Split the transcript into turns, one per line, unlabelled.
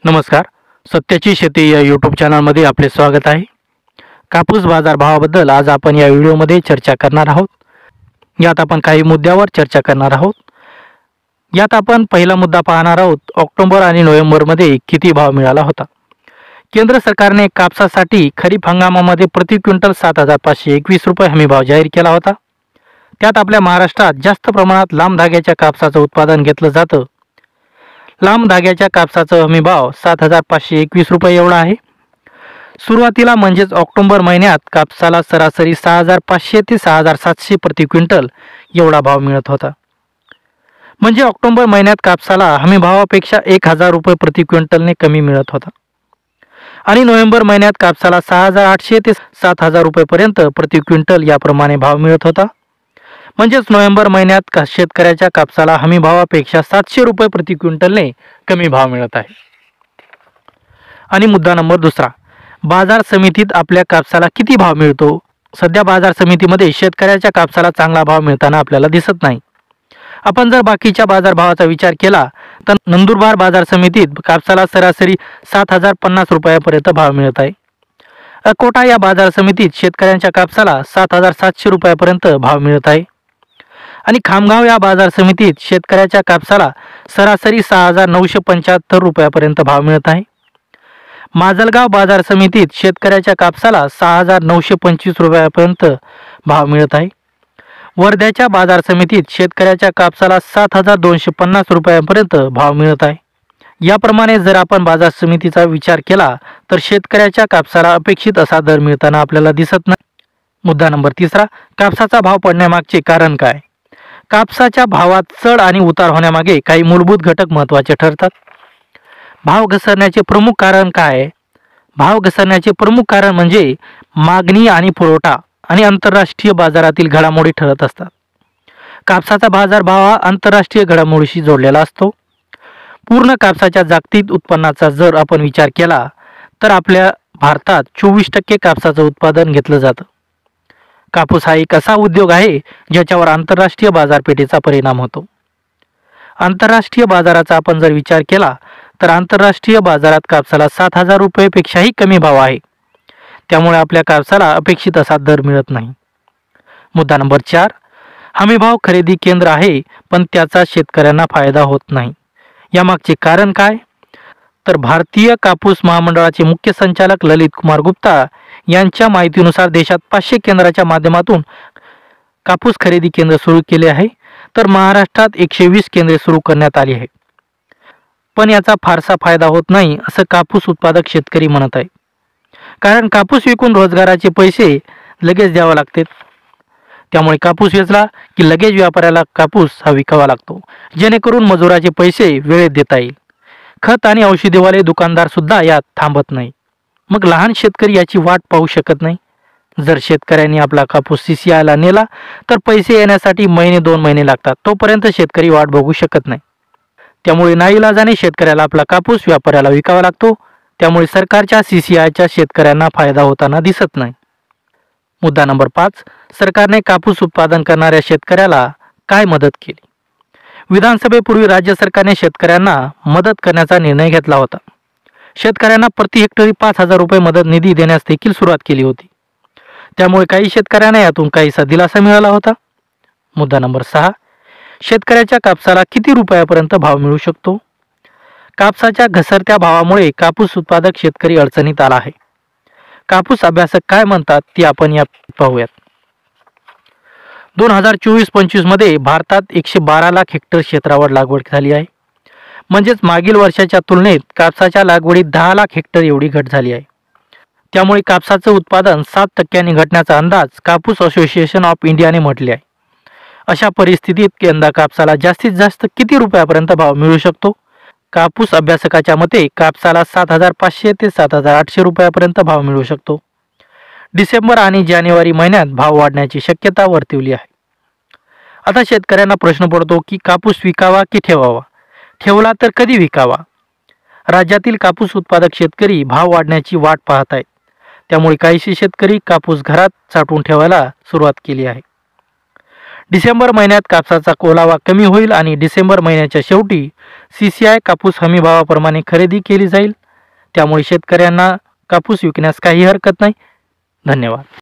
नमस्कार. सत्याची शेती या यूट्यूब चॅनलमध्ये आपले स्वागत आहे. कापूस बाजारभावाबद्दल आज आपण या व्हिडिओमध्ये चर्चा करणार आहोत. यात आपण काही मुद्द्यावर चर्चा करणार आहोत. यात आपण पहिला मुद्दा पाहणार आहोत. ऑक्टोबर आणि नोव्हेंबरमध्ये किती भाव मिळाला होता. केंद्र सरकारने कापसासाठी खरीप हंगामामध्ये प्रति क्विंटल 7,521 रुपये हमीभाव जाहीर केला होता. त्यात आपल्या महाराष्ट्रात जास्त प्रमाणात लांब धाग्याच्या कापसाचं उत्पादन घेतलं जातं. लांब धाग्याच्या कापसाचा हमीभाव 7,521 रुपये एवढा आहे. सुरुवातीला म्हणजेच ऑक्टोबर महिन्यात कापसाला सरासरी 6,500 ते 6,700 प्रति क्विंटल एवढा भाव मिळत होता. म्हणजे ऑक्टोबर महिन्यात कापसाला हमीभावापेक्षा 1,000 रुपये प्रति क्विंटलने कमी मिळत होता. आणि नोव्हेंबर महिन्यात कापसाला 6,800 ते 7,000 रुपयेपर्यंत प्रति क्विंटल याप्रमाणे भाव मिळत होता. म्हणजेच नोव्हेंबर महिन्यात शेतकऱ्याच्या कापसाला हमीभावापेक्षा 700 रुपये प्रति क्विंटलने कमी भाव मिळत आहे. आणि मुद्दा नंबर दुसरा, बाजार समितीत आपल्या कापसाला किती भाव मिळतो. सध्या बाजार समितीमध्ये शेतकऱ्याच्या कापसाला चांगला भाव मिळताना आपल्याला दिसत नाही. आपण जर बाकीच्या बाजारभावाचा विचार केला तर नंदुरबार बाजार समितीत कापसाला सरासरी 7,050 रुपयापर्यंत भाव मिळत आहे. अकोटा या बाजार समितीत शेतकऱ्यांच्या कापसाला 7,700 रुपयापर्यंत भाव मिळत आहे. आणि खामगाव या बाजार समितीत शेतकऱ्याच्या कापसाला सरासरी 6,975 रुपयापर्यंत भाव मिळत आहे. माजलगाव बाजार समितीत शेतकऱ्याच्या कापसाला 6,925 रुपयापर्यंत भाव मिळत आहे. वर्ध्याच्या बाजार समितीत शेतकऱ्याच्या कापसाला 7,250 रुपयापर्यंत भाव मिळत आहे. याप्रमाणे जर आपण बाजार समितीचा विचार केला तर शेतकऱ्याच्या कापसाला अपेक्षित असा दर मिळताना आपल्याला दिसत नाही. मुद्दा नंबर तिसरा, कापसाचा भाव पडण्यामागचे कारण काय. कापसाच्या भावात चढ आणि उतार होण्यामागे काही मूलभूत घटक महत्त्वाचे ठरतात. भाव घसरण्याचे प्रमुख कारण काय. भाव घसरण्याचे प्रमुख कारण म्हणजे मागणी आणि पुरवठा आणि आंतरराष्ट्रीय बाजारातील घडामोडी ठरत असतात. कापसाचा बाजारभाव हा आंतरराष्ट्रीय घडामोडीशी जोडलेला असतो. पूर्ण कापसाच्या जागतिक उत्पन्नाचा जर आपण विचार केला तर आपल्या भारतात 24% कापसाचं उत्पादन घेतलं जातं. कापूस हा एक असा उद्योग आहे ज्याच्यावर आंतरराष्ट्रीय बाजारपेठेचा परिणाम होतो. आंतरराष्ट्रीय बाजाराचा आपण जर विचार केला तर आंतरराष्ट्रीय बाजारात कापसाला 7,000 रुपयेपेक्षाही कमी भाव आहे. त्यामुळे आपल्या कापसाला अपेक्षित असा दर मिळत नाही. मुद्दा नंबर 4, हमीभाव खरेदी केंद्र आहे पण त्याचा शेतकऱ्यांना फायदा होत नाही. यामागचे कारण काय. तर भारतीय कापूस महामंडळाचे मुख्य संचालक ललित कुमार गुप्ता यांच्या माहितीनुसार देशात 500 केंद्राच्या माध्यमातून कापूस खरेदी केंद्र सुरू केले आहे. तर महाराष्ट्रात 120 केंद्रे सुरू करण्यात आली आहे. पण याचा फारसा फायदा होत नाही असं कापूस उत्पादक शेतकरी म्हणत आहे. कारण कापूस विकून रोजगाराचे पैसे लगेच द्यावे लागतात. त्यामुळे कापूस वेचला की लगेच व्यापाऱ्याला कापूस हा विकावा लागतो, जेणेकरून मजुराचे पैसे वेळेत देता येईल. खत आणि औषधीवाले दुकानदार सुद्धा यात थांबत नाही. मग लहान शेतकरी याची वाट पाहू शकत नाही. जर शेतकऱ्यांनी आपला कापूस CCIला नेला तर पैसे येण्यासाठी 1-2 महिने लागतात. तोपर्यंत शेतकरी वाट बघू शकत नाही. त्यामुळे नाईलाजाने शेतकऱ्याला आपला कापूस व्यापाऱ्याला विकावा लागतो. त्यामुळे सरकारच्या CCIच्या शेतकऱ्यांना फायदा होताना दिसत नाही. मुद्दा नंबर 5, सरकारने कापूस उत्पादन करणाऱ्या शेतकऱ्याला काय मदत केली. विधानसभेपूर्वी राज्य सरकारने शेतकऱ्यांना मदत करण्याचा निर्णय घेतला होता. शेतकऱ्यांना प्रति हेक्टरी 5,000 रुपये मदत निधी देण्यास देखील सुरुवात केली होती. त्यामुळे काही शेतकऱ्यांना यातून काहीसा दिलासा मिळाला होता. मुद्दा नंबर 6, शेतकऱ्याच्या कापसाला किती रुपयापर्यंत भाव मिळू शकतो. कापसाच्या घसरत्या भावामुळे कापूस उत्पादक शेतकरी अडचणीत आला आहे. कापूस अभ्यासक काय म्हणतात ते आपण या पाहूयात. 2024-25 मध्ये भारतात 112 लाख हेक्टर क्षेत्रावर लागवड झाली आहे. म्हणजेच मागील वर्षाच्या तुलनेत कापसाच्या लागवडीत 10 लाख हेक्टर एवढी घट झाली आहे. त्यामुळे कापसाचं उत्पादन 7% घटण्याचा अंदाज कापूस असोसिएशन ऑफ इंडियाने म्हटले आहे. अशा परिस्थितीत यंदा कापसाला जास्तीत जास्त किती रुपयापर्यंत भाव मिळू शकतो. कापूस अभ्यासकाच्या मते कापसाला 7,500 ते 7,800 रुपयापर्यंत भाव मिळू शकतो. डिसेंबर आणि जानेवारी महिन्यात भाव वाढण्याची शक्यता वर्तवली आहे. आता शेतकऱ्यांना प्रश्न पडतो की कापूस विकावा की ठेवावा. ठेवला तर कधी विकावा. राज्यातील कापूस उत्पादक शेतकरी भाव वाढण्याची वाट पाहत आहेत. त्यामुळे काहीशी शेतकरी कापूस घरात साठवून ठेवायला सुरुवात केली आहे. डिसेंबर महिन्यात कापसाचा ओलावा कमी होईल आणि डिसेंबर महिन्याच्या शेवटी CCI कापूस हमी भावाप्रमाणे खरेदी केली जाईल, त्यामुळे शेतकऱ्यांना कापूस विकण्यास काही हरकत नाही. धन्यवाद.